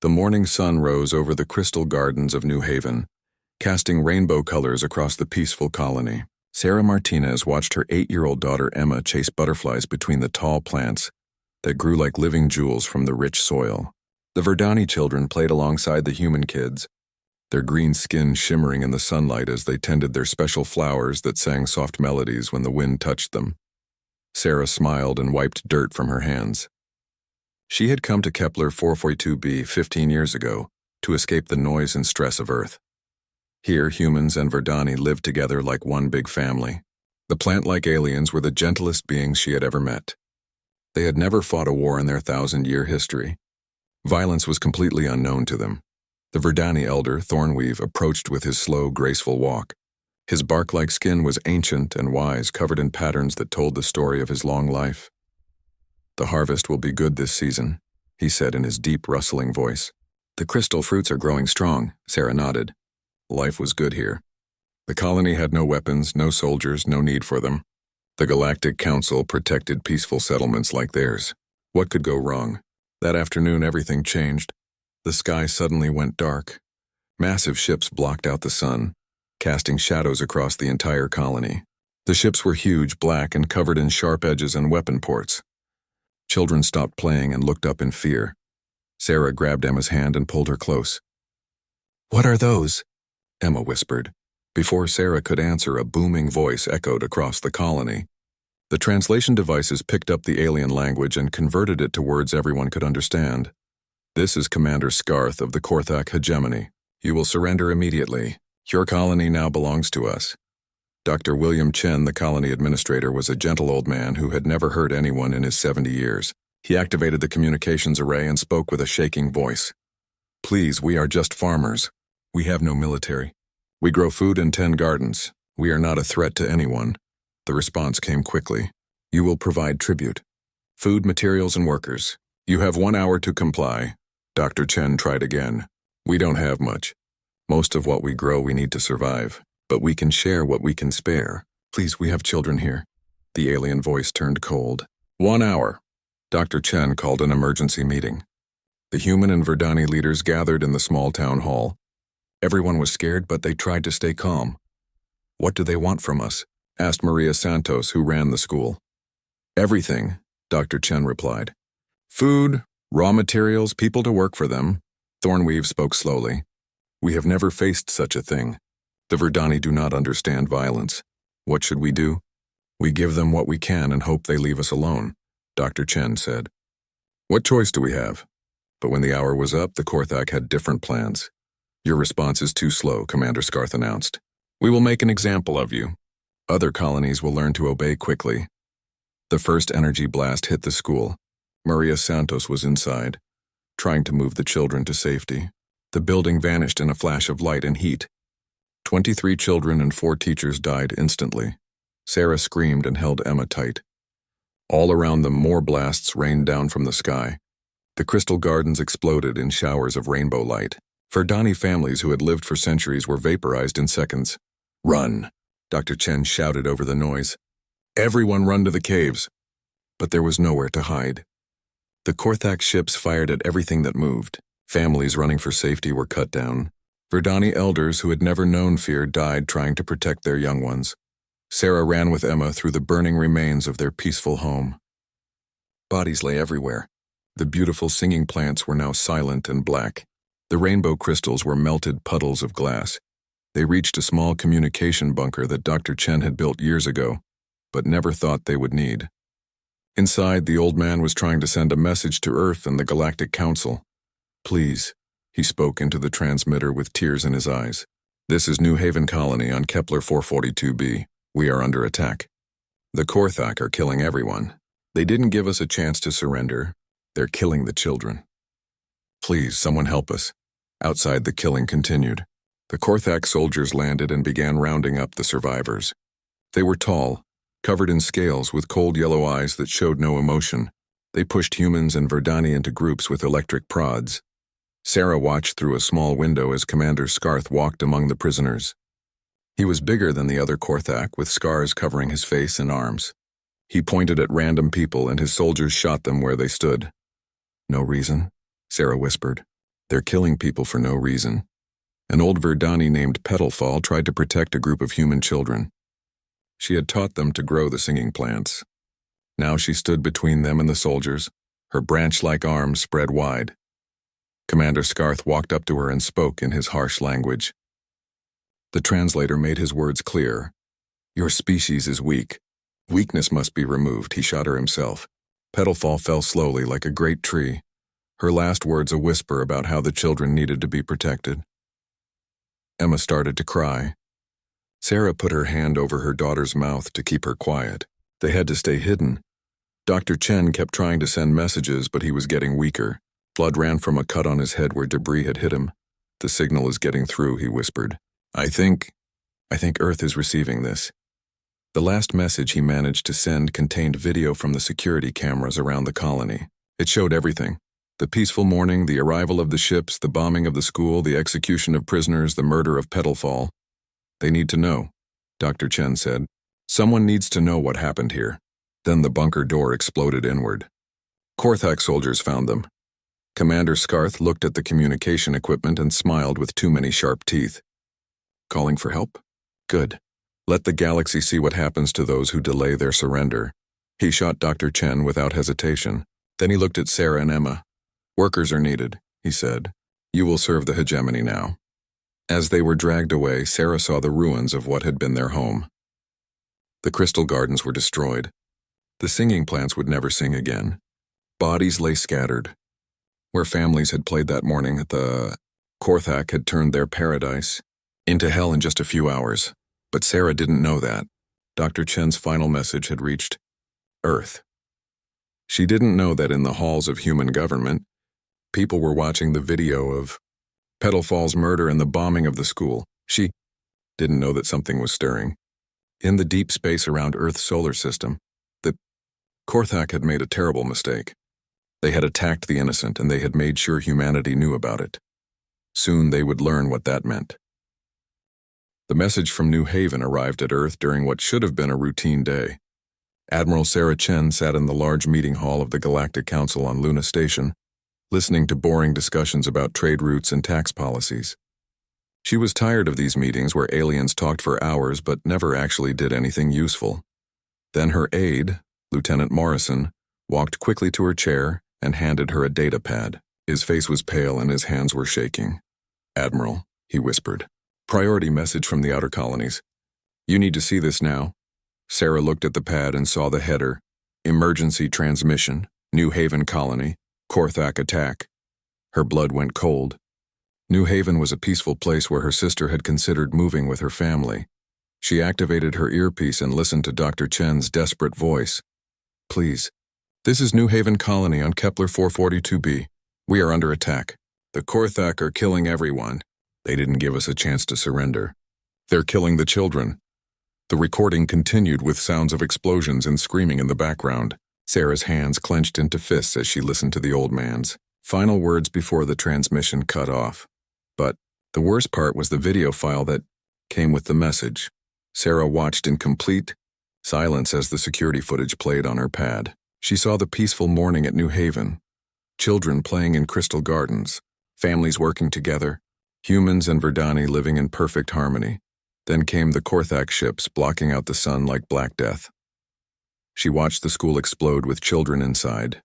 The morning sun rose over the crystal gardens of New Haven, casting rainbow colors across the peaceful colony. Sarah Martinez watched her 8-year-old daughter Emma chase butterflies between the tall plants that grew like living jewels from the rich soil. The Verdani children played alongside the human kids, their green skin shimmering in the sunlight as they tended their special flowers that sang soft melodies when the wind touched them. Sarah smiled and wiped dirt from her hands. She had come to Kepler 442b 15 years ago to escape the noise and stress of Earth. Here, humans and Verdani lived together like one big family. The plant-like aliens were the gentlest beings she had ever met. They had never fought a war in their 1,000-year history. Violence was completely unknown to them. The Verdani elder, Thornweave, approached with his slow, graceful walk. His bark-like skin was ancient and wise, covered in patterns that told the story of his long life. "The harvest will be good this season," he said in his deep, rustling voice. "The crystal fruits are growing strong," Sarah nodded. Life was good here. The colony had no weapons, no soldiers, no need for them. The Galactic Council protected peaceful settlements like theirs. What could go wrong? That afternoon, everything changed. The sky suddenly went dark. Massive ships blocked out the sun, casting shadows across the entire colony. The ships were huge, black, and covered in sharp edges and weapon ports. Children stopped playing and looked up in fear. Sarah grabbed Emma's hand and pulled her close. "What are those?" Emma whispered. Before Sarah could answer, a booming voice echoed across the colony. The translation devices picked up the alien language and converted it to words everyone could understand. "This is Commander Scarth of the Korthak hegemony. You will surrender immediately. Your colony now belongs to us." Dr. William Chen, the colony administrator, was a gentle old man who had never hurt anyone in his 70 years. He activated the communications array and spoke with a shaking voice. "Please, we are just farmers. We have no military. We grow food and tend gardens. We are not a threat to anyone." The response came quickly. "You will provide tribute. Food, materials, and workers. You have 1 hour to comply." Dr. Chen tried again. "We don't have much. Most of what we grow we need to survive, but we can share what we can spare. Please, we have children here." The alien voice turned cold. 1 hour. Dr. Chen called an emergency meeting. The human and Verdani leaders gathered in the small town hall. Everyone was scared, but they tried to stay calm. "What do they want from us?" asked Maria Santos, who ran the school. "Everything," Dr. Chen replied. "Food, raw materials, people to work for them." Thornweave spoke slowly. "We have never faced such a thing. The Verdani do not understand violence. What should we do?" "We give them what we can and hope they leave us alone," Dr. Chen said. "What choice do we have?" But when the hour was up, the Korthak had different plans. "Your response is too slow," Commander Scarth announced. "We will make an example of you. Other colonies will learn to obey quickly." The first energy blast hit the school. Maria Santos was inside, trying to move the children to safety. The building vanished in a flash of light and heat. 23 children and 4 teachers died instantly. Sarah screamed and held Emma tight. All around them, more blasts rained down from the sky. The crystal gardens exploded in showers of rainbow light. Verdani families who had lived for centuries were vaporized in seconds. "Run!" Dr. Chen shouted over the noise. "Everyone run to the caves!" But there was nowhere to hide. The Korthak ships fired at everything that moved. Families running for safety were cut down. Verdani elders who had never known fear died trying to protect their young ones. Sarah ran with Emma through the burning remains of their peaceful home. Bodies lay everywhere. The beautiful singing plants were now silent and black. The rainbow crystals were melted puddles of glass. They reached a small communication bunker that Dr. Chen had built years ago, but never thought they would need. Inside, the old man was trying to send a message to Earth and the Galactic Council. "Please," he spoke into the transmitter with tears in his eyes. "This is New Haven Colony on Kepler 442b. We are under attack. The Korthak are killing everyone. They didn't give us a chance to surrender. They're killing the children. Please, someone help us." Outside, the killing continued. The Korthak soldiers landed and began rounding up the survivors. They were tall, covered in scales with cold yellow eyes that showed no emotion. They pushed humans and Verdani into groups with electric prods. Sarah watched through a small window as Commander Scarth walked among the prisoners. He was bigger than the other Korthak, with scars covering his face and arms. He pointed at random people and his soldiers shot them where they stood. "No reason?" Sarah whispered. They're killing people for no reason. An old Verdani named Petalfall tried to protect a group of human children. She had taught them to grow the singing plants. Now she stood between them and the soldiers, her branch-like arms spread wide. Commander Scarth walked up to her and spoke in his harsh language. The translator made his words clear. Your species is weak. Weakness must be removed, he shot her himself. Petalfall fell slowly like a great tree, her last words a whisper about how the children needed to be protected. Emma started to cry. Sarah put her hand over her daughter's mouth to keep her quiet. They had to stay hidden. Dr. Chen kept trying to send messages, but he was getting weaker. Blood ran from a cut on his head where debris had hit him. The signal is getting through, he whispered. I think Earth is receiving this. The last message he managed to send contained video from the security cameras around the colony. It showed everything. The peaceful morning, the arrival of the ships, the bombing of the school, the execution of prisoners, the murder of Petalfall. They need to know, Dr. Chen said. Someone needs to know what happened here. Then the bunker door exploded inward. Korthak soldiers found them. Commander Scarth looked at the communication equipment and smiled with too many sharp teeth. Calling for help? Good. Let the galaxy see what happens to those who delay their surrender. He shot Dr. Chen without hesitation. Then he looked at Sarah and Emma. Workers are needed, he said. You will serve the hegemony now. As they were dragged away, Sarah saw the ruins of what had been their home. The crystal gardens were destroyed. The singing plants would never sing again. Bodies lay scattered. Where families had played that morning, the Korthak had turned their paradise into hell in just a few hours. But Sarah didn't know that. Dr. Chen's final message had reached Earth. She didn't know that in the halls of human government, people were watching the video of Petalfall's murder and the bombing of the school. She didn't know that something was stirring. In the deep space around Earth's solar system, the Korthak had made a terrible mistake. They had attacked the innocent, and they had made sure humanity knew about it. Soon they would learn what that meant. The message from New Haven arrived at Earth during what should have been a routine day. Admiral Sarah Chen sat in the large meeting hall of the Galactic Council on Luna Station, listening to boring discussions about trade routes and tax policies. She was tired of these meetings where aliens talked for hours but never actually did anything useful. Then her aide, Lieutenant Morrison, walked quickly to her chair and handed her a data pad. His face was pale and his hands were shaking. Admiral, he whispered. Priority message from the outer colonies. You need to see this now. Sarah looked at the pad and saw the header. Emergency transmission, New Haven colony, Korthak attack. Her blood went cold. New Haven was a peaceful place where her sister had considered moving with her family. She activated her earpiece and listened to Dr. Chen's desperate voice. Please. This is New Haven colony on Kepler 442b. We are under attack. The Korthak are killing everyone. They didn't give us a chance to surrender. They're killing the children. The recording continued with sounds of explosions and screaming in the background. Sarah's hands clenched into fists as she listened to the old man's final words before the transmission cut off. But the worst part was the video file that came with the message. Sarah watched in complete silence as the security footage played on her pad. She saw the peaceful morning at New Haven. Children playing in crystal gardens. Families working together. Humans and Verdani living in perfect harmony. Then came the Korthak ships blocking out the sun like Black Death. She watched the school explode with children inside.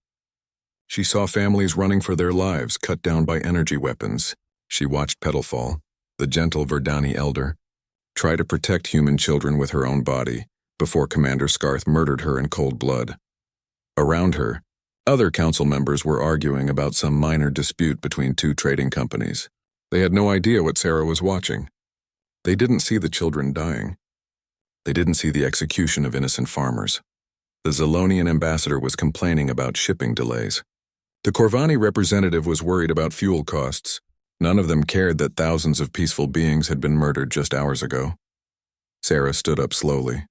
She saw families running for their lives, cut down by energy weapons. She watched Petalfall, the gentle Verdani elder, try to protect human children with her own body before Commander Scarth murdered her in cold blood. Around her, other council members were arguing about some minor dispute between two trading companies. They had no idea what Sarah was watching. They didn't see the children dying. They didn't see the execution of innocent farmers. The Zalonian ambassador was complaining about shipping delays. The Corvani representative was worried about fuel costs. None of them cared that thousands of peaceful beings had been murdered just hours ago. Sarah stood up slowly.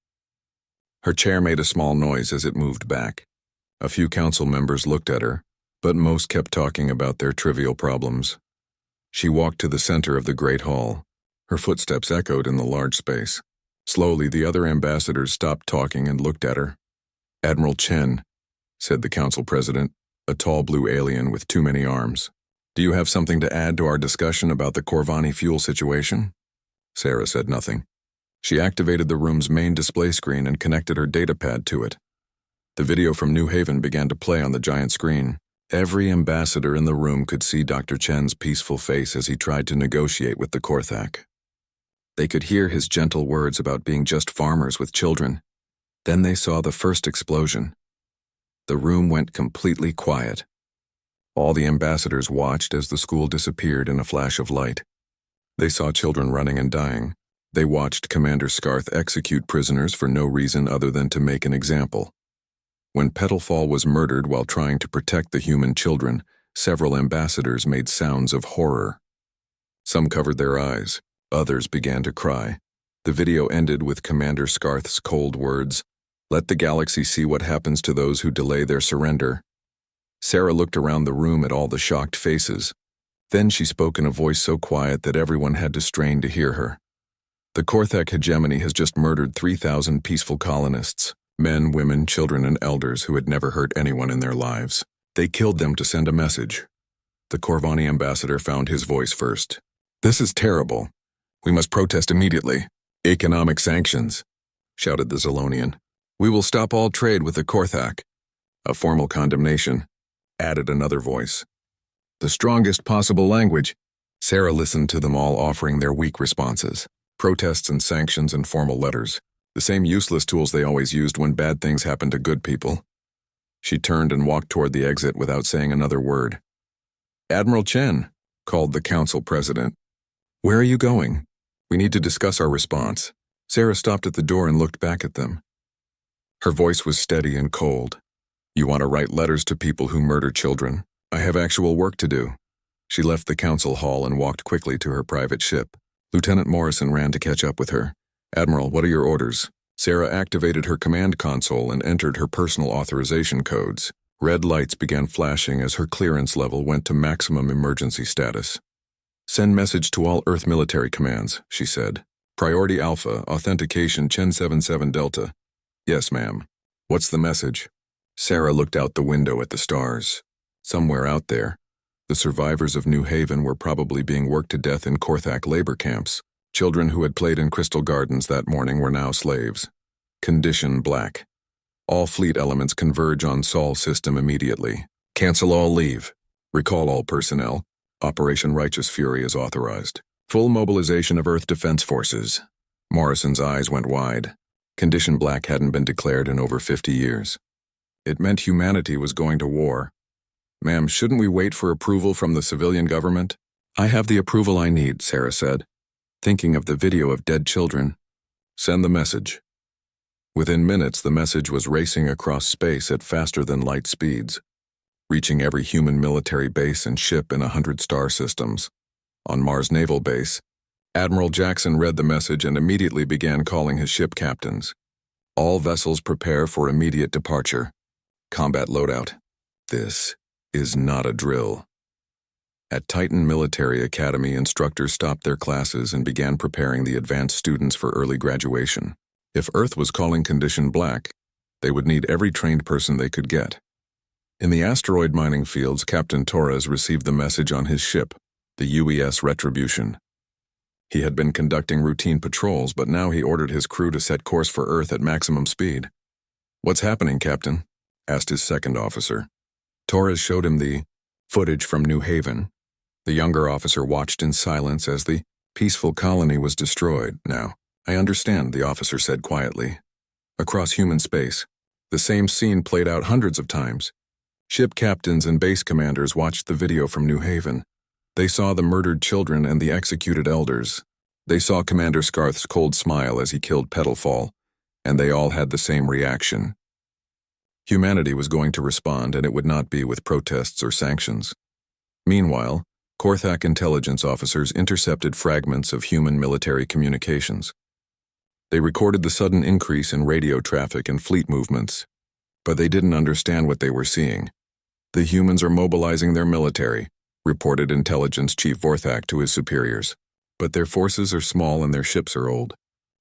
Her chair made a small noise as it moved back. A few council members looked at her, but most kept talking about their trivial problems. She walked to the center of the great hall. Her footsteps echoed in the large space. Slowly, the other ambassadors stopped talking and looked at her. Admiral Chen, said the council president, a tall blue alien with too many arms. Do you have something to add to our discussion about the Corvani fuel situation? Sarah said nothing. She activated the room's main display screen and connected her datapad to it. The video from New Haven began to play on the giant screen. Every ambassador in the room could see Dr. Chen's peaceful face as he tried to negotiate with the Korthak. They could hear his gentle words about being just farmers with children. Then they saw the first explosion. The room went completely quiet. All the ambassadors watched as the school disappeared in a flash of light. They saw children running and dying. They watched Commander Scarth execute prisoners for no reason other than to make an example. When Petalfall was murdered while trying to protect the human children, several ambassadors made sounds of horror. Some covered their eyes. Others began to cry. The video ended with Commander Scarth's cold words, "Let the galaxy see what happens to those who delay their surrender." Sarah looked around the room at all the shocked faces. Then she spoke in a voice so quiet that everyone had to strain to hear her. The Korthak hegemony has just murdered 3,000 peaceful colonists, men, women, children, and elders who had never hurt anyone in their lives. They killed them to send a message. The Corvani ambassador found his voice first. "This is terrible. We must protest immediately. Economic sanctions," shouted the Zolonian. "We will stop all trade with the Korthak." "A formal condemnation," added another voice. "The strongest possible language." Sarah listened to them all offering their weak responses. Protests and sanctions and formal letters. The same useless tools they always used when bad things happened to good people. She turned and walked toward the exit without saying another word. "Admiral Chen," called the council president. "Where are you going? We need to discuss our response." Sarah stopped at the door and looked back at them. Her voice was steady and cold. "You want to write letters to people who murder children? I have actual work to do." She left the council hall and walked quickly to her private ship. Lieutenant Morrison ran to catch up with her. "Admiral, what are your orders?" Sarah activated her command console and entered her personal authorization codes. Red lights began flashing as her clearance level went to maximum emergency status. "Send message to all Earth military commands," she said. "Priority Alpha, authentication Chen 77 Delta." "Yes, ma'am." "What's the message?" Sarah looked out the window at the stars. Somewhere out there, the survivors of New Haven were probably being worked to death in Korthak labor camps. Children who had played in Crystal Gardens that morning were now slaves. Condition Black. All fleet elements converge on Sol system immediately. Cancel all leave. Recall all personnel. Operation Righteous Fury is authorized. Full mobilization of Earth Defense Forces. Morrison's eyes went wide. Condition Black hadn't been declared in over 50 years. It meant humanity was going to war. "Ma'am, shouldn't we wait for approval from the civilian government?" "I have the approval I need," Sarah said, thinking of the video of dead children. "Send the message." Within minutes, the message was racing across space at faster than light speeds, reaching every human military base and ship in 100 star systems. On Mars Naval Base, Admiral Jackson read the message and immediately began calling his ship captains. "All vessels prepare for immediate departure. Combat loadout. This is not a drill." At Titan Military Academy, instructors stopped their classes and began preparing the advanced students for early graduation. If Earth was calling Condition Black, they would need every trained person they could get. In the asteroid mining fields, Captain Torres received the message on his ship, the UES Retribution. He had been conducting routine patrols, but now he ordered his crew to set course for Earth at maximum speed. "What's happening, Captain?" asked his second officer. Torres showed him the footage from New Haven. The younger officer watched in silence as the peaceful colony was destroyed. "Now, I understand," the officer said quietly. Across human space, the same scene played out hundreds of times. Ship captains and base commanders watched the video from New Haven. They saw the murdered children and the executed elders. They saw Commander Scarth's cold smile as he killed Petalfall, and they all had the same reaction. Humanity was going to respond, and it would not be with protests or sanctions. Meanwhile, Korthak intelligence officers intercepted fragments of human military communications. They recorded the sudden increase in radio traffic and fleet movements, but they didn't understand what they were seeing. "The humans are mobilizing their military," reported Intelligence Chief Vorthak to his superiors. "But their forces are small and their ships are old.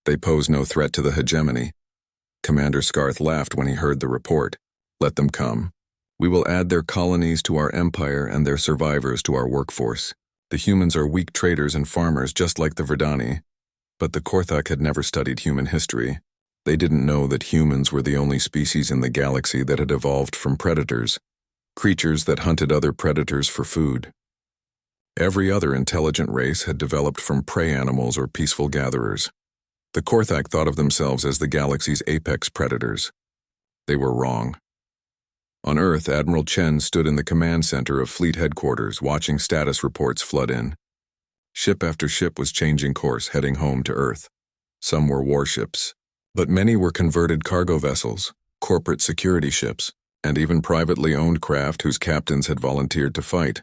They pose no threat to the hegemony." Commander Scarth laughed when he heard the report. "Let them come. We will add their colonies to our empire and their survivors to our workforce. The humans are weak traders and farmers just like the Verdani. But the Korthak had never studied human history. They didn't know that humans were the only species in the galaxy that had evolved from predators, creatures that hunted other predators for food. Every other intelligent race had developed from prey animals or peaceful gatherers. The Korthak thought of themselves as the galaxy's apex predators. They were wrong. On Earth, Admiral Chen stood in the command center of fleet headquarters, watching status reports flood in. Ship after ship was changing course, heading home to Earth. Some were warships, but many were converted cargo vessels, corporate security ships, and even privately owned craft whose captains had volunteered to fight.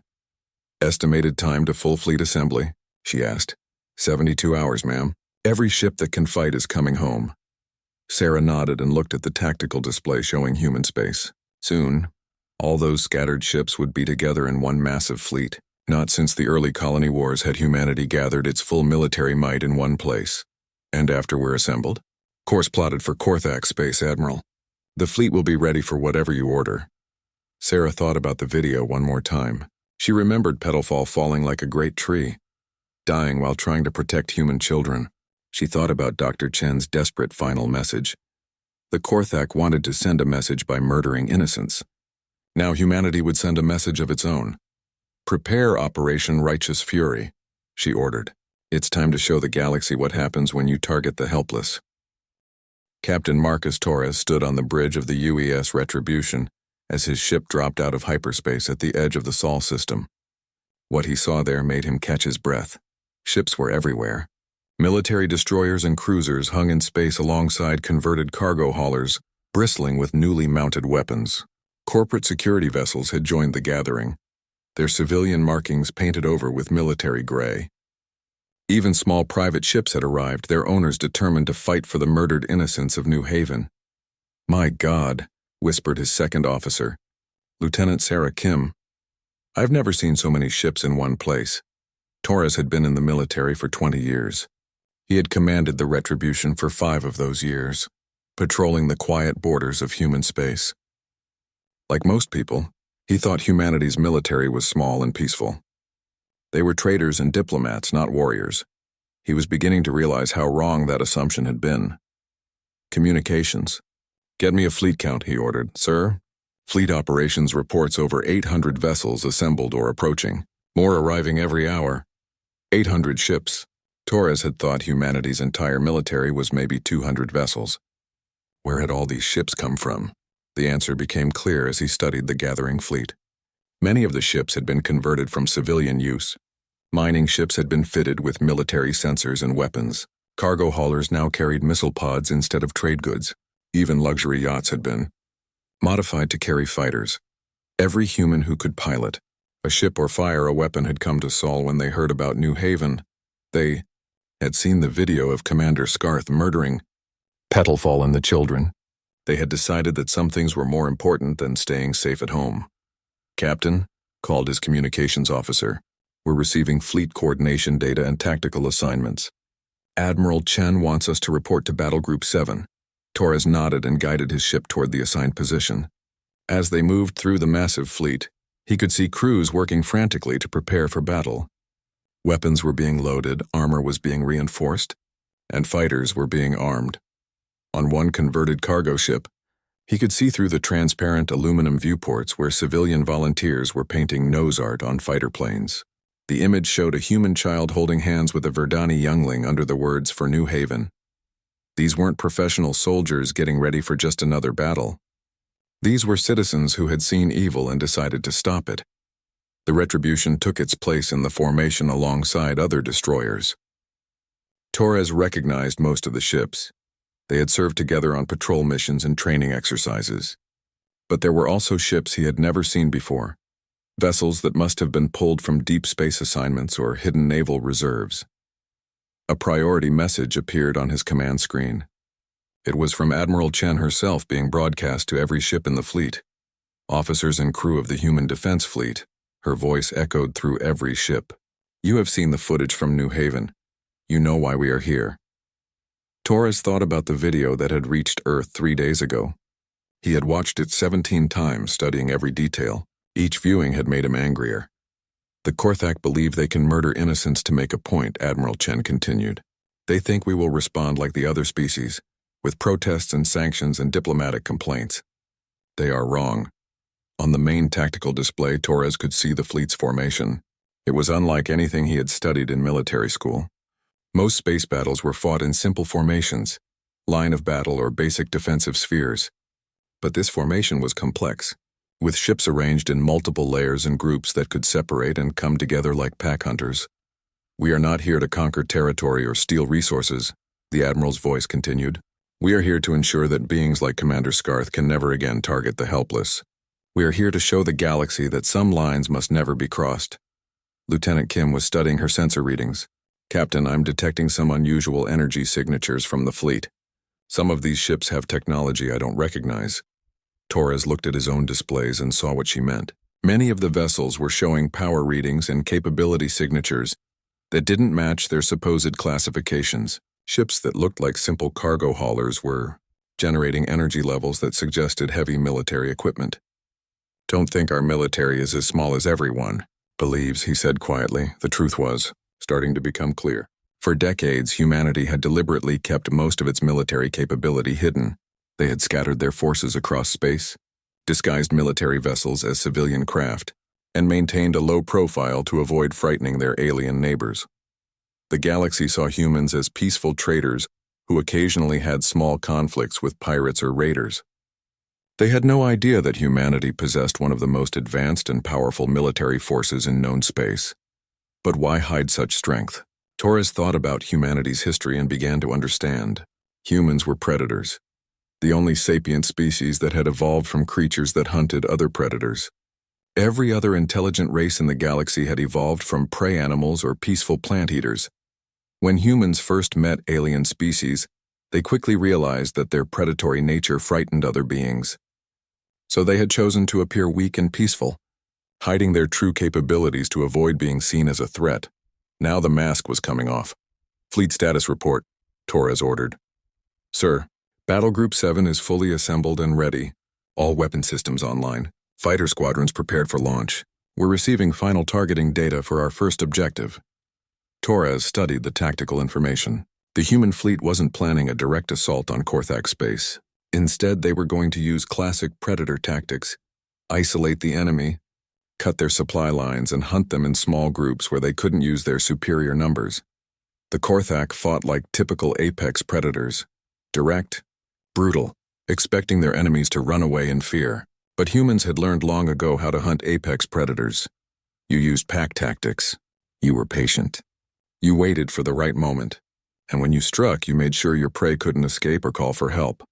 Estimated time to full fleet assembly? She asked. 72 hours, ma'am. Every ship that can fight is coming home. Sarah nodded and looked at the tactical display showing human space. Soon, all those scattered ships would be together in one massive fleet. Not since the early colony wars had humanity gathered its full military might in one place. And after we're assembled? Course plotted for Korthak, Space Admiral. The fleet will be ready for whatever you order. Sarah thought about the video one more time. She remembered Petalfall falling like a great tree, dying while trying to protect human children. She thought about Dr. Chen's desperate final message. The Korthak wanted to send a message by murdering innocents. Now humanity would send a message of its own. Prepare Operation Righteous Fury, she ordered. It's time to show the galaxy what happens when you target the helpless. Captain Marcus Torres stood on the bridge of the UES Retribution as his ship dropped out of hyperspace at the edge of the Sol system. What he saw there made him catch his breath. Ships were everywhere. Military destroyers and cruisers hung in space alongside converted cargo haulers, bristling with newly mounted weapons. Corporate security vessels had joined the gathering, their civilian markings painted over with military gray. Even small private ships had arrived, their owners determined to fight for the murdered innocents of New Haven. "My God," whispered his second officer, Lieutenant Sarah Kim. "I've never seen so many ships in one place." Torres had been in the military for 20 years. He had commanded the Retribution for 5 of those years, patrolling the quiet borders of human space. Like most people, he thought humanity's military was small and peaceful. They were traders and diplomats, not warriors. He was beginning to realize how wrong that assumption had been. Communications. "Get me a fleet count," he ordered. "Sir?" "Fleet operations reports over 800 vessels assembled or approaching. More arriving every hour. 800 ships." Torres had thought humanity's entire military was maybe 200 vessels. Where had all these ships come from? The answer became clear as he studied the gathering fleet. Many of the ships had been converted from civilian use. Mining ships had been fitted with military sensors and weapons. Cargo haulers now carried missile pods instead of trade goods. Even luxury yachts had been modified to carry fighters. Every human who could pilot a ship or fire a weapon had come to Sol when they heard about New Haven. They had seen the video of Commander Scarth murdering Petalfall and the children. They had decided that some things were more important than staying safe at home. "Captain," called his communications officer, "we're receiving fleet coordination data and tactical assignments. Admiral Chen wants us to report to Battle Group 7. Torres nodded and guided his ship toward the assigned position. As they moved through the massive fleet, he could see crews working frantically to prepare for battle. Weapons were being loaded, armor was being reinforced, and fighters were being armed. On one converted cargo ship, he could see through the transparent aluminum viewports where civilian volunteers were painting nose art on fighter planes. The image showed a human child holding hands with a Verdani youngling under the words "For New Haven." These weren't professional soldiers getting ready for just another battle. These were citizens who had seen evil and decided to stop it. The Retribution took its place in the formation alongside other destroyers. Torres recognized most of the ships. They had served together on patrol missions and training exercises. But there were also ships he had never seen before, vessels that must have been pulled from deep space assignments or hidden naval reserves. A priority message appeared on his command screen. It was from Admiral Chen herself, being broadcast to every ship in the fleet. Officers and crew of the Human Defense Fleet. Her voice echoed through every ship. "You have seen the footage from New Haven. You know why we are here." Torres thought about the video that had reached Earth 3 days ago. He had watched it 17 times, studying every detail. Each viewing had made him angrier. The Korthak believe they can murder innocents to make a point, Admiral Chen continued. They think we will respond like the other species, with protests and sanctions and diplomatic complaints. They are wrong. On the main tactical display, Torres could see the fleet's formation. It was unlike anything he had studied in military school. Most space battles were fought in simple formations, line of battle or basic defensive spheres. But this formation was complex, with ships arranged in multiple layers and groups that could separate and come together like pack hunters. We are not here to conquer territory or steal resources, the Admiral's voice continued. We are here to ensure that beings like Commander Scarth can never again target the helpless. We are here to show the galaxy that some lines must never be crossed. Lieutenant Kim was studying her sensor readings. Captain, I'm detecting some unusual energy signatures from the fleet. Some of these ships have technology I don't recognize. Torres looked at his own displays and saw what she meant. Many of the vessels were showing power readings and capability signatures that didn't match their supposed classifications. Ships that looked like simple cargo haulers were generating energy levels that suggested heavy military equipment. Don't think our military is as small as everyone believes, he said quietly. The truth was starting to become clear. For decades, humanity had deliberately kept most of its military capability hidden. They had scattered their forces across space, disguised military vessels as civilian craft, and maintained a low profile to avoid frightening their alien neighbors. The galaxy saw humans as peaceful traders who occasionally had small conflicts with pirates or raiders. They had no idea that humanity possessed one of the most advanced and powerful military forces in known space. But why hide such strength? Torres thought about humanity's history and began to understand. Humans were predators, the only sapient species that had evolved from creatures that hunted other predators. Every other intelligent race in the galaxy had evolved from prey animals or peaceful plant eaters. When humans first met alien species, they quickly realized that their predatory nature frightened other beings. So they had chosen to appear weak and peaceful, hiding their true capabilities to avoid being seen as a threat. Now the mask was coming off. Fleet status report, Torres ordered. Sir, Battle Group 7 is fully assembled and ready. All weapon systems online. Fighter squadrons prepared for launch. We're receiving final targeting data for our first objective. Torres studied the tactical information. The human fleet wasn't planning a direct assault on Korthak space. Instead, they were going to use classic predator tactics, isolate the enemy, cut their supply lines, and hunt them in small groups where they couldn't use their superior numbers. The Korthak fought like typical apex predators, direct, brutal, expecting their enemies to run away in fear. But humans had learned long ago how to hunt apex predators. You used pack tactics. You were patient. You waited for the right moment. And when you struck, you made sure your prey couldn't escape or call for help.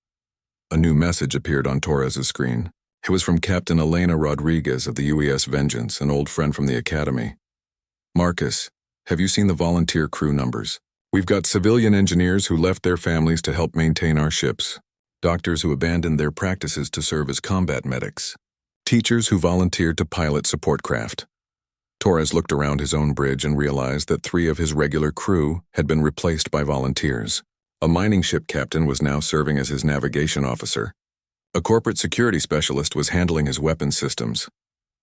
A new message appeared on Torres' screen. It was from Captain Elena Rodriguez of the UES Vengeance, an old friend from the Academy. Marcus, have you seen the volunteer crew numbers? We've got civilian engineers who left their families to help maintain our ships, doctors who abandoned their practices to serve as combat medics, teachers who volunteered to pilot support craft. Torres looked around his own bridge and realized that 3 of his regular crew had been replaced by volunteers. A mining ship captain was now serving as his navigation officer. A corporate security specialist was handling his weapons systems.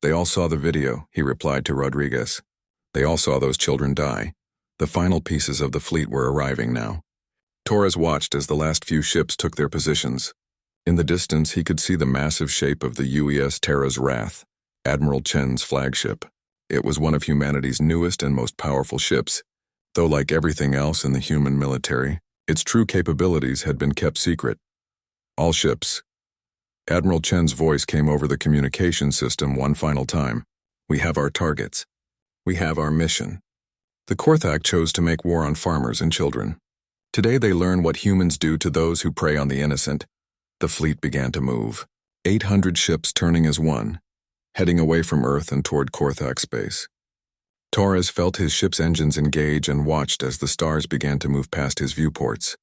They all saw the video, he replied to Rodriguez. They all saw those children die. The final pieces of the fleet were arriving now. Torres watched as the last few ships took their positions. In the distance, he could see the massive shape of the UES Terra's Wrath, Admiral Chen's flagship. It was one of humanity's newest and most powerful ships, though like everything else in the human military, its true capabilities had been kept secret. All ships. Admiral Chen's voice came over the communication system one final time. We have our targets. We have our mission. The Korthak chose to make war on farmers and children. Today they learn what humans do to those who prey on the innocent. The fleet began to move. 800 ships turning as one, heading away from Earth and toward Korthak space. Torres felt his ship's engines engage and watched as the stars began to move past his viewports.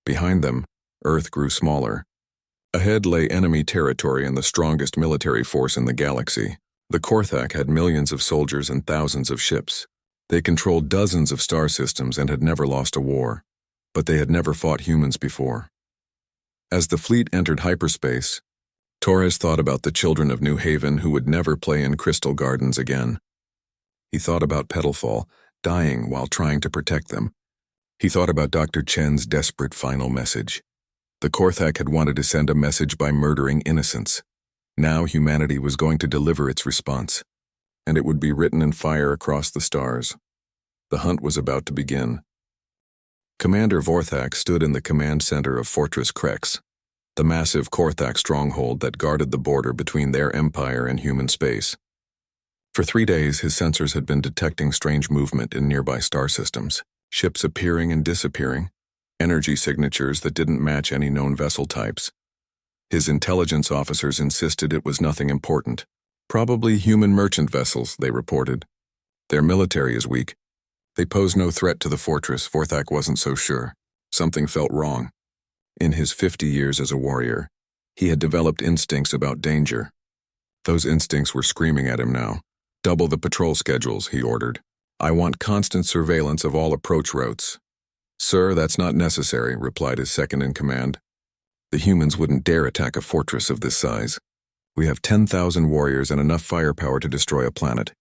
Behind them, Earth grew smaller. Ahead lay enemy territory and the strongest military force in the galaxy. The Korthak had millions of soldiers and thousands of ships. They controlled dozens of star systems and had never lost a war. But they had never fought humans before. As the fleet entered hyperspace, Torres thought about the children of New Haven who would never play in Crystal Gardens again. He thought about Petalfall, dying while trying to protect them. He thought about Dr. Chen's desperate final message. The Korthak had wanted to send a message by murdering innocents. Now humanity was going to deliver its response, and it would be written in fire across the stars. The hunt was about to begin. Commander Vorthak stood in the command center of Fortress Krex, the massive Korthak stronghold that guarded the border between their empire and human space. For 3 days, his sensors had been detecting strange movement in nearby star systems, ships appearing and disappearing, energy signatures that didn't match any known vessel types. His intelligence officers insisted it was nothing important. Probably human merchant vessels, they reported. Their military is weak. They pose no threat to the fortress. Vorthak wasn't so sure. Something felt wrong. In his 50 years as a warrior, he had developed instincts about danger. Those instincts were screaming at him now. "Double the patrol schedules," he ordered. "I want constant surveillance of all approach routes." "Sir, that's not necessary," replied his second-in-command. "The humans wouldn't dare attack a fortress of this size. We have 10,000 warriors and enough firepower to destroy a planet."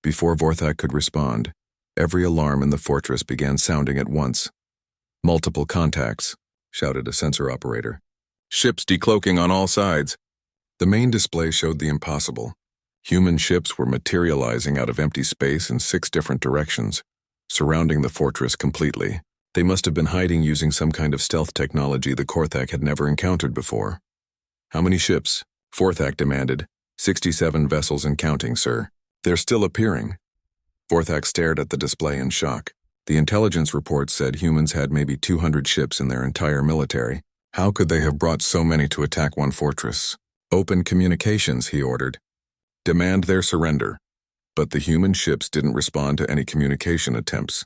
Before Vorthak could respond, every alarm in the fortress began sounding at once. "Multiple contacts," shouted a sensor operator. "Ships decloaking on all sides." The main display showed the impossible. Human ships were materializing out of empty space in 6 different directions, surrounding the fortress completely. They must have been hiding using some kind of stealth technology the Korthak had never encountered before. "How many ships?" Vorthak demanded. 67 vessels and counting, sir. They're still appearing." Vorthak stared at the display in shock. The intelligence reports said humans had maybe 200 ships in their entire military. How could they have brought so many to attack one fortress? "Open communications," he ordered. "Demand their surrender." But the human ships didn't respond to any communication attempts.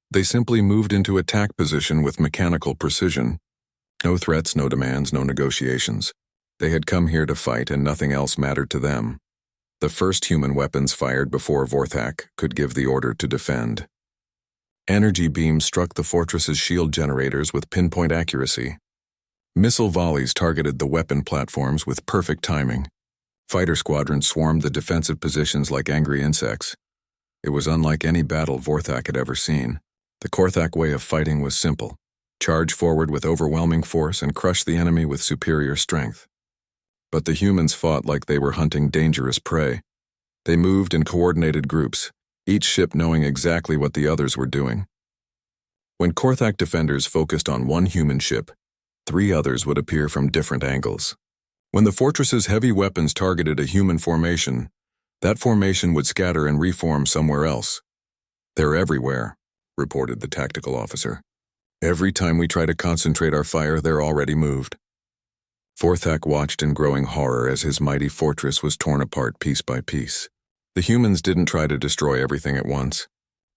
They simply moved into attack position with mechanical precision. No threats, no demands, no negotiations. They had come here to fight and nothing else mattered to them. The first human weapons fired before Vorthak could give the order to defend. Energy beams struck the fortress's shield generators with pinpoint accuracy. Missile volleys targeted the weapon platforms with perfect timing. Fighter squadrons swarmed the defensive positions like angry insects. It was unlike any battle Vorthak had ever seen. The Korthak way of fighting was simple. Charge forward with overwhelming force and crush the enemy with superior strength. But the humans fought like they were hunting dangerous prey. They moved in coordinated groups, each ship knowing exactly what the others were doing. When Korthak defenders focused on one human ship, 3 others would appear from different angles. When the fortress's heavy weapons targeted a human formation, that formation would scatter and reform somewhere else. "They're everywhere," reported the tactical officer. "Every time we try to concentrate our fire, they're already moved." Vorthak watched in growing horror as his mighty fortress was torn apart piece by piece. The humans didn't try to destroy everything at once.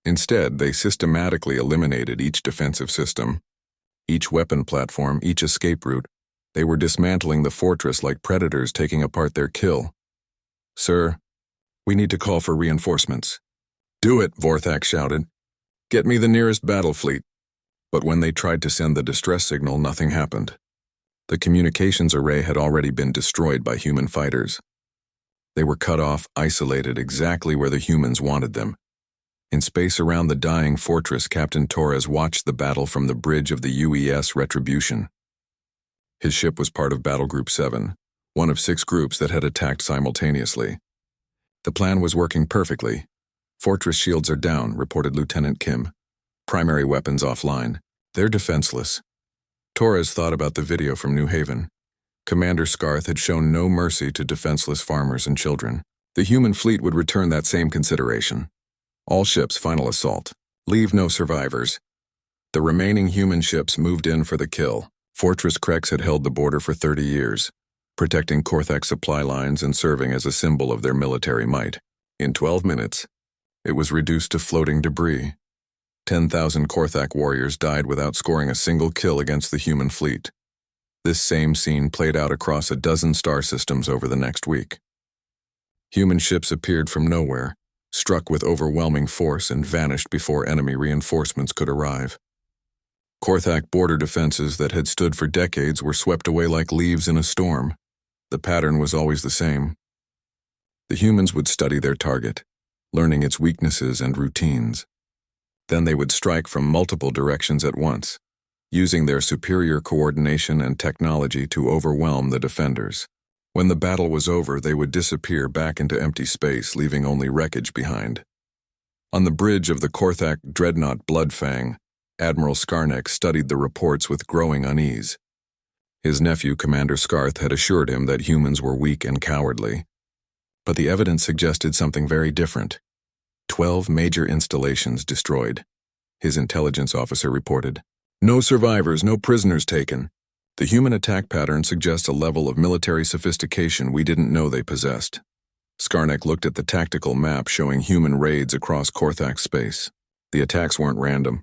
Instead, they systematically eliminated each defensive system, each weapon platform, each escape route. They were dismantling the fortress like predators taking apart their kill. "Sir, we need to call for reinforcements." "Do it," Vorthak shouted. "Get me the nearest battle fleet." But when they tried to send the distress signal, nothing happened. The communications array had already been destroyed by human fighters. They were cut off, isolated exactly where the humans wanted them. In space around the dying fortress, Captain Torres watched the battle from the bridge of the UES Retribution. His ship was part of Battle Group 7, one of 6 groups that had attacked simultaneously. The plan was working perfectly. "Fortress shields are down," reported Lieutenant Kim. "Primary weapons offline. They're defenseless." Torres thought about the video from New Haven. Commander Scarth had shown no mercy to defenseless farmers and children. The human fleet would return that same consideration. "All ships, final assault. Leave no survivors." The remaining human ships moved in for the kill. Fortress Krex had held the border for 30 years, protecting Korthak supply lines and serving as a symbol of their military might. In 12 minutes, it was reduced to floating debris. 10,000 Korthak warriors died without scoring a single kill against the human fleet. This same scene played out across a dozen star systems over the next week. Human ships appeared from nowhere, struck with overwhelming force and vanished before enemy reinforcements could arrive. Korthak border defenses that had stood for decades were swept away like leaves in a storm. The pattern was always the same. The humans would study their target, learning its weaknesses and routines. Then they would strike from multiple directions at once, using their superior coordination and technology to overwhelm the defenders. When the battle was over, they would disappear back into empty space, leaving only wreckage behind. On the bridge of the Korthak dreadnought Bloodfang, Admiral Skarnek studied the reports with growing unease. His nephew, Commander Skarth, had assured him that humans were weak and cowardly. But the evidence suggested something very different. 12 major installations destroyed, his intelligence officer reported. No survivors, no prisoners taken. The human attack pattern suggests a level of military sophistication we didn't know they possessed. Skarnek looked at the tactical map showing human raids across Korthak space. The attacks weren't random.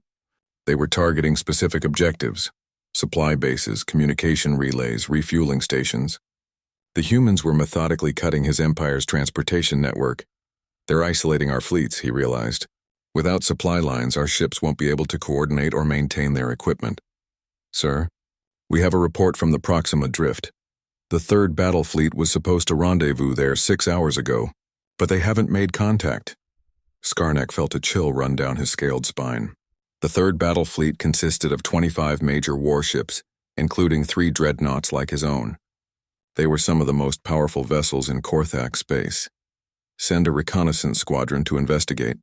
They were targeting specific objectives: supply bases, communication relays, refueling stations. The humans were methodically cutting his empire's transportation network. They're isolating our fleets, he realized. Without supply lines, our ships won't be able to coordinate or maintain their equipment. Sir, we have a report from the Proxima Drift. The 3rd Battle Fleet was supposed to rendezvous there 6 hours ago, but they haven't made contact. Skarnek felt a chill run down his scaled spine. The 3rd Battle Fleet consisted of 25 major warships, including 3 dreadnoughts like his own. They were some of the most powerful vessels in Korthak space. Send a reconnaissance squadron to investigate.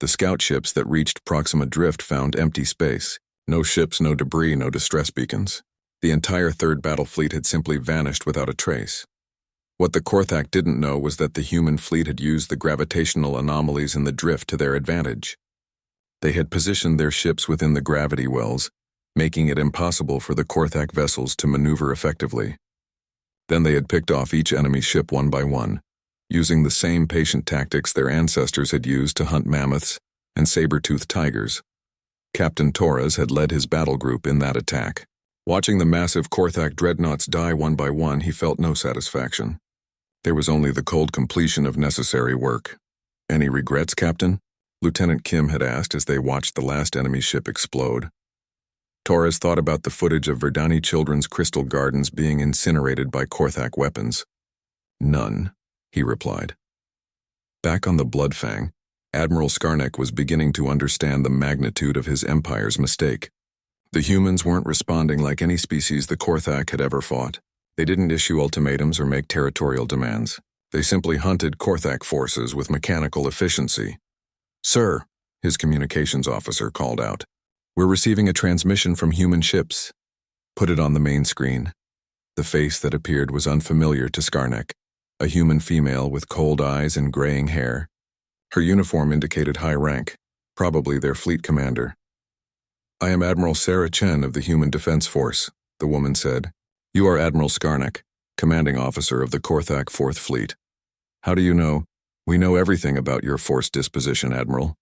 The scout ships that reached Proxima Drift found empty space. No ships, no debris, no distress beacons. The entire 3rd Battle Fleet had simply vanished without a trace. What the Korthak didn't know was that the human fleet had used the gravitational anomalies in the drift to their advantage. They had positioned their ships within the gravity wells, making it impossible for the Korthak vessels to maneuver effectively. Then they had picked off each enemy ship one by one, using the same patient tactics their ancestors had used to hunt mammoths and saber-toothed tigers. Captain Torres had led his battle group in that attack. Watching the massive Korthak dreadnoughts die one by one, he felt no satisfaction. There was only the cold completion of necessary work. Any regrets, Captain? Lieutenant Kim had asked as they watched the last enemy ship explode. Torres thought about the footage of Verdani children's crystal gardens being incinerated by Korthak weapons. None, he replied. Back on the Bloodfang, Admiral Skarnek was beginning to understand the magnitude of his empire's mistake. The humans weren't responding like any species the Korthak had ever fought. They didn't issue ultimatums or make territorial demands. They simply hunted Korthak forces with mechanical efficiency. Sir, his communications officer called out. We're receiving a transmission from human ships. Put it on the main screen. The face that appeared was unfamiliar to Skarnek, a human female with cold eyes and graying hair. Her uniform indicated high rank, probably their fleet commander. I am Admiral Sarah Chen of the Human Defense Force, the woman said. You are Admiral Skarnek, commanding officer of the Korthak 4th Fleet. How do you know? We know everything about your force disposition, Admiral.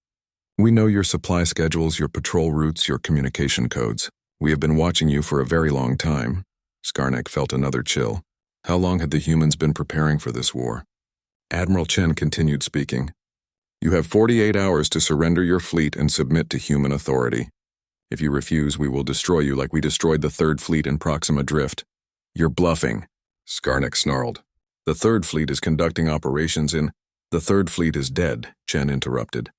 We know your supply schedules, your patrol routes, your communication codes. We have been watching you for a very long time. Skarnek felt another chill. How long had the humans been preparing for this war? Admiral Chen continued speaking. You have 48 hours to surrender your fleet and submit to human authority. If you refuse, we will destroy you like we destroyed the 3rd Fleet in Proxima Drift. You're bluffing, Skarnek snarled. The 3rd Fleet is conducting operations in... The 3rd Fleet is dead, Chen interrupted.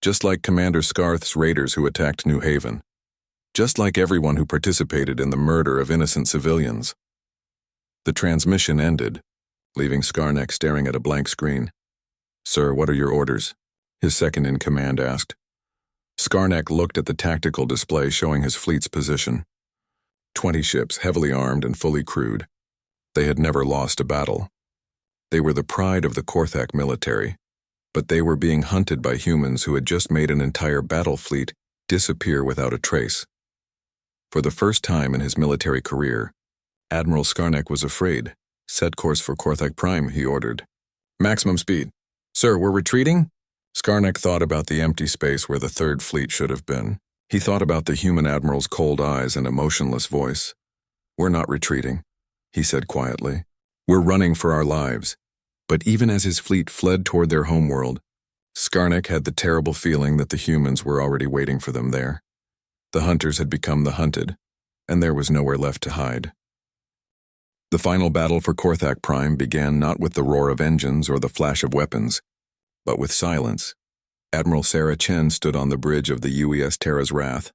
Just like Commander Skarth's raiders who attacked New Haven. Just like everyone who participated in the murder of innocent civilians. The transmission ended, leaving Skarnek staring at a blank screen. Sir, what are your orders? His second-in-command asked. Skarnek looked at the tactical display showing his fleet's position. 20 ships, heavily armed and fully crewed. They had never lost a battle. They were the pride of the Korthak military, but they were being hunted by humans who had just made an entire battle fleet disappear without a trace. For the first time in his military career, Admiral Skarnek was afraid. Set course for Korthak Prime, he ordered. Maximum speed. Sir, we're retreating? Skarnek thought about the empty space where the 3rd Fleet should have been. He thought about the human admiral's cold eyes and emotionless voice. We're not retreating, he said quietly. We're running for our lives. But even as his fleet fled toward their homeworld, Skarnek had the terrible feeling that the humans were already waiting for them there. The hunters had become the hunted, and there was nowhere left to hide. The final battle for Korthak Prime began not with the roar of engines or the flash of weapons, but with silence. Admiral Sarah Chen stood on the bridge of the UES Terra's Wrath,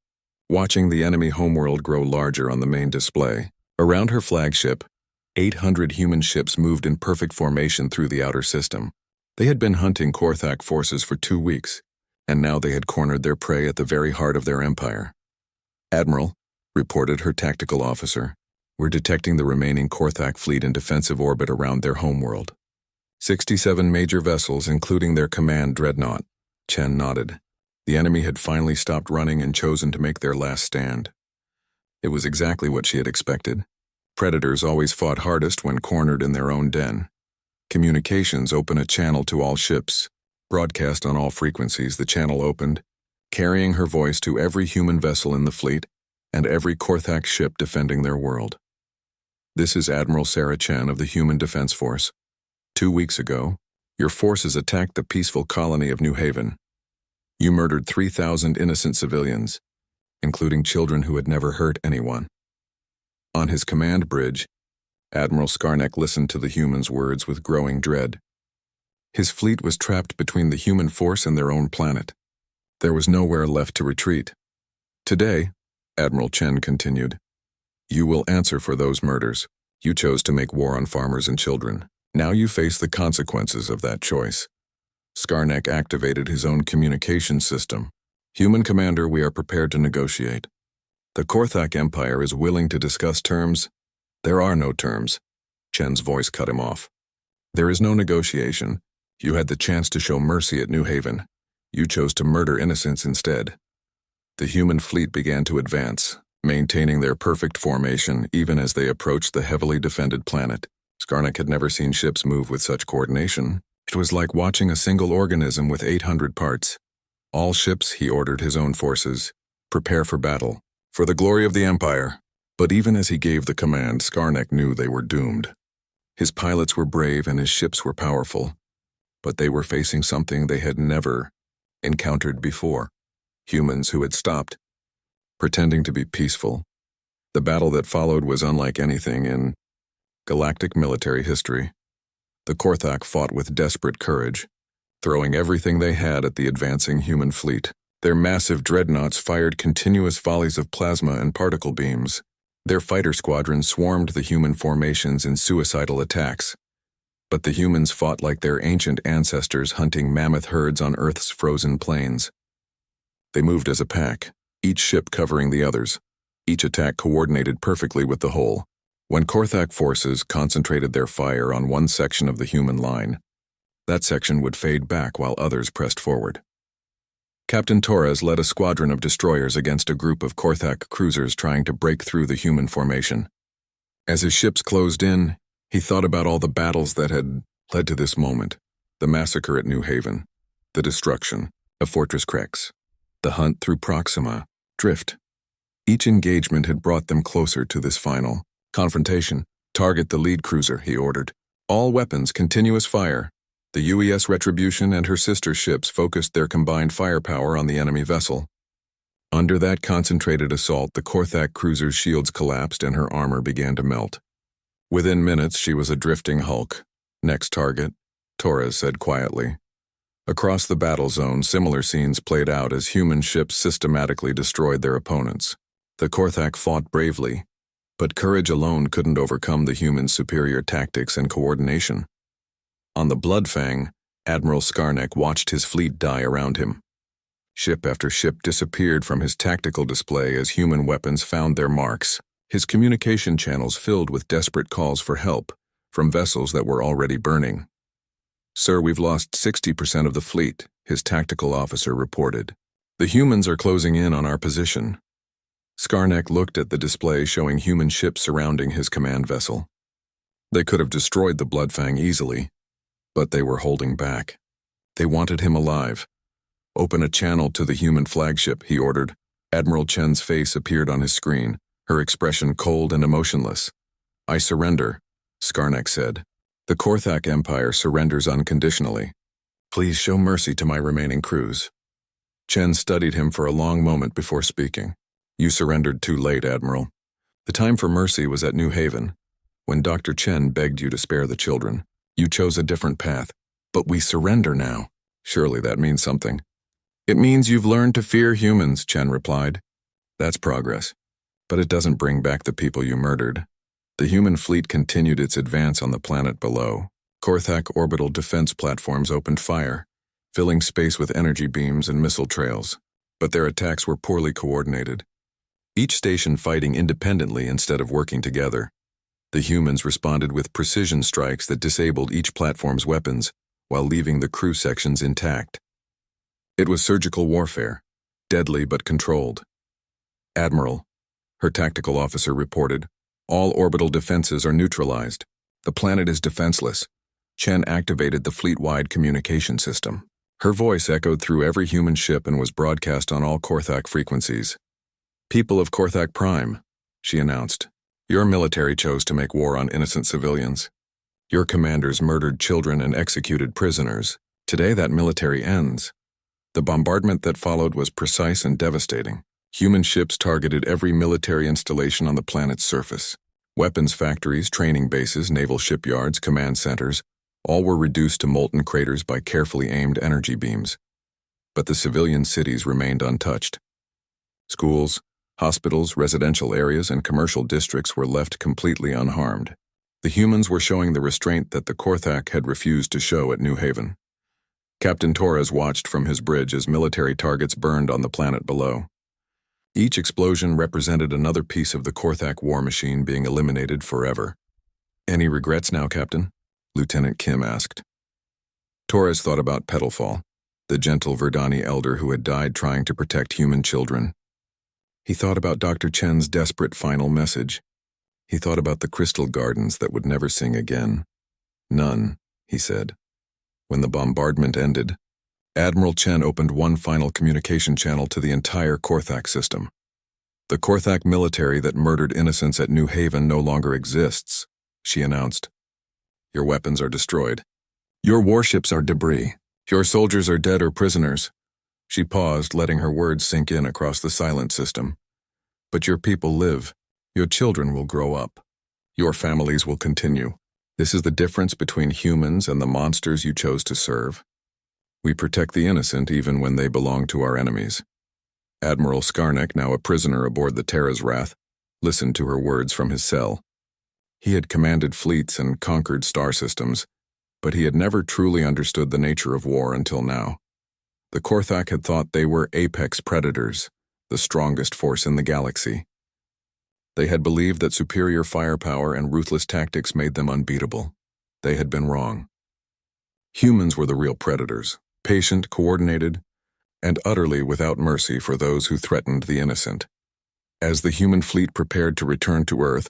watching the enemy homeworld grow larger on the main display. Around her flagship, 800 human ships moved in perfect formation through the outer system. They had been hunting Korthak forces for 2 weeks, and now they had cornered their prey at the very heart of their empire. "Admiral," reported her tactical officer, "we're detecting the remaining Korthak fleet in defensive orbit around their homeworld. 67 major vessels, including their command dreadnought." Chen nodded. The enemy had finally stopped running and chosen to make their last stand. It was exactly what she had expected. Predators always fought hardest when cornered in their own den. Communications open a channel to all ships. Broadcast on all frequencies, the channel opened, carrying her voice to every human vessel in the fleet and every Korthak ship defending their world. "This is Admiral Sarah Chen of the Human Defense Force. 2 weeks ago, your forces attacked the peaceful colony of New Haven. You murdered 3,000 innocent civilians, including children who had never hurt anyone." On his command bridge, Admiral Skarnek listened to the humans' words with growing dread. His fleet was trapped between the human force and their own planet. There was nowhere left to retreat. "Today," Admiral Chen continued, "you will answer for those murders. You chose to make war on farmers and children. Now you face the consequences of that choice." Skarnek activated his own communication system. "Human Commander, we are prepared to negotiate. The Korthak Empire is willing to discuss terms." "There are no terms." Chen's voice cut him off. "There is no negotiation. You had the chance to show mercy at New Haven. You chose to murder innocents instead." The human fleet began to advance, maintaining their perfect formation even as they approached the heavily defended planet. Skarnek had never seen ships move with such coordination. It was like watching a single organism with 800 parts. "All ships," he ordered his own forces, "prepare for battle, for the glory of the Empire." But even as he gave the command, Skarnek knew they were doomed. His pilots were brave and his ships were powerful, but they were facing something they had never encountered before. Humans who had stopped, pretending to be peaceful. The battle that followed was unlike anything in galactic military history. The Korthak fought with desperate courage, throwing everything they had at the advancing human fleet. Their massive dreadnoughts fired continuous volleys of plasma and particle beams. Their fighter squadrons swarmed the human formations in suicidal attacks. But the humans fought like their ancient ancestors hunting mammoth herds on Earth's frozen plains. They moved as a pack, each ship covering the others, each attack coordinated perfectly with the whole. When Korthak forces concentrated their fire on one section of the human line, that section would fade back while others pressed forward. Captain Torres led a squadron of destroyers against a group of Korthak cruisers trying to break through the human formation. As his ships closed in, he thought about all the battles that had led to this moment: the massacre at New Haven, the destruction of Fortress Krex, the hunt through Proxima, Drift. Each engagement had brought them closer to this final confrontation. "Target the lead cruiser," he ordered. "All weapons, continuous fire." The UES Retribution and her sister ships focused their combined firepower on the enemy vessel. Under that concentrated assault, the Korthak cruiser's shields collapsed and her armor began to melt. Within minutes, she was a drifting hulk. "Next target," Torres said quietly. Across the battle zone, similar scenes played out as human ships systematically destroyed their opponents. The Korthak fought bravely, but courage alone couldn't overcome the humans' superior tactics and coordination. On the Bloodfang, Admiral Skarnek watched his fleet die around him. Ship after ship disappeared from his tactical display as human weapons found their marks, his communication channels filled with desperate calls for help from vessels that were already burning. "Sir, we've lost 60% of the fleet," his tactical officer reported. "The humans are closing in on our position." Skarnek looked at the display showing human ships surrounding his command vessel. They could have destroyed the Bloodfang easily, but they were holding back. They wanted him alive. "Open a channel to the human flagship," he ordered. Admiral Chen's face appeared on his screen, her expression cold and emotionless. "I surrender," Skarnek said. "The Korthak Empire surrenders unconditionally. Please show mercy to my remaining crews." Chen studied him for a long moment before speaking. "You surrendered too late, Admiral. The time for mercy was at New Haven. When Dr. Chen begged you to spare the children, you chose a different path. But we surrender now. Surely that means something. It means you've learned to fear humans, Chen replied. That's progress. But it doesn't bring back the people you murdered. The human fleet continued its advance on the planet below. Korthak orbital defense platforms opened fire, filling space with energy beams and missile trails. But their attacks were poorly coordinated. Each station fighting independently instead of working together. The humans responded with precision strikes that disabled each platform's weapons, while leaving the crew sections intact. It was surgical warfare, deadly but controlled. Admiral, her tactical officer reported, all orbital defenses are neutralized. The planet is defenseless. Chen activated the fleet-wide communication system. Her voice echoed through every human ship and was broadcast on all Korthak frequencies. People of Korthak Prime, she announced, your military chose to make war on innocent civilians. Your commanders murdered children and executed prisoners. Today that military ends. The bombardment that followed was precise and devastating. Human ships targeted every military installation on the planet's surface. Weapons factories, training bases, naval shipyards, command centers, all were reduced to molten craters by carefully aimed energy beams. But the civilian cities remained untouched. Schools, hospitals, residential areas, and commercial districts were left completely unharmed. The humans were showing the restraint that the Korthak had refused to show at New Haven. Captain Torres watched from his bridge as military targets burned on the planet below. Each explosion represented another piece of the Korthak war machine being eliminated forever. Any regrets now, Captain? Lieutenant Kim asked. Torres thought about Petalfall, the gentle Verdani elder who had died trying to protect human children. He thought about Dr. Chen's desperate final message. He thought about the crystal gardens that would never sing again. None, he said. When the bombardment ended, Admiral Chen opened one final communication channel to the entire Korthak system. The Korthak military that murdered innocents at New Haven no longer exists, she announced. Your weapons are destroyed. Your warships are debris. Your soldiers are dead or prisoners. She paused, letting her words sink in across the silent system. But your people live. Your children will grow up. Your families will continue. This is the difference between humans and the monsters you chose to serve. We protect the innocent even when they belong to our enemies. Admiral Skarnek, now a prisoner aboard the Terra's Wrath, listened to her words from his cell. He had commanded fleets and conquered star systems, but he had never truly understood the nature of war until now. The Korthak had thought they were apex predators, the strongest force in the galaxy. They had believed that superior firepower and ruthless tactics made them unbeatable. They had been wrong. Humans were the real predators, patient, coordinated, and utterly without mercy for those who threatened the innocent. As the human fleet prepared to return to Earth,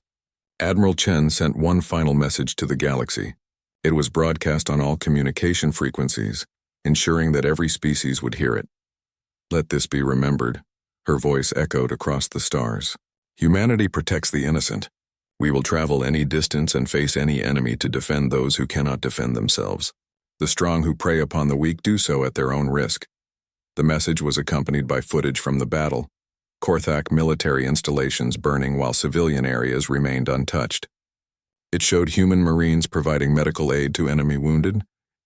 Admiral Chen sent one final message to the galaxy. It was broadcast on all communication frequencies, ensuring that every species would hear it. Let this be remembered, her voice echoed across the stars. Humanity protects the innocent. We will travel any distance and face any enemy to defend those who cannot defend themselves. The strong who prey upon the weak do so at their own risk. The message was accompanied by footage from the battle. Korthak military installations burning while civilian areas remained untouched. It showed human Marines providing medical aid to enemy wounded,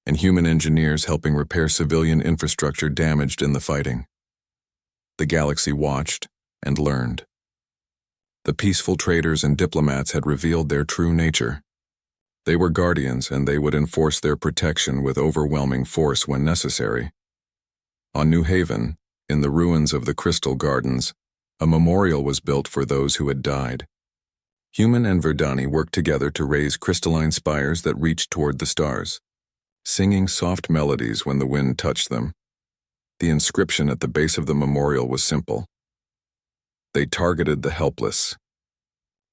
and human engineers helping repair civilian infrastructure damaged in the fighting. The galaxy watched and learned. The peaceful traders and diplomats had revealed their true nature. They were guardians, and they would enforce their protection with overwhelming force when necessary. On New Haven, in the ruins of the Crystal Gardens, a memorial was built for those who had died. Human and Verdani worked together to raise crystalline spires that reached toward the stars, singing soft melodies when the wind touched them. The inscription at the base of the memorial was simple. They targeted the helpless.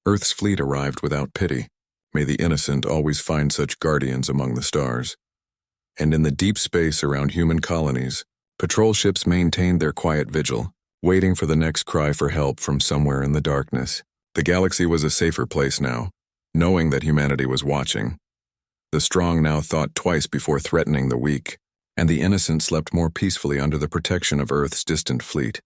Earth's fleet arrived without pity. May the innocent always find such guardians among the stars. And in the deep space around human colonies, patrol ships maintained their quiet vigil, waiting for the next cry for help from somewhere in the darkness. The galaxy was a safer place now, knowing that humanity was watching. The strong now thought twice before threatening the weak, and the innocent slept more peacefully under the protection of Earth's distant fleet.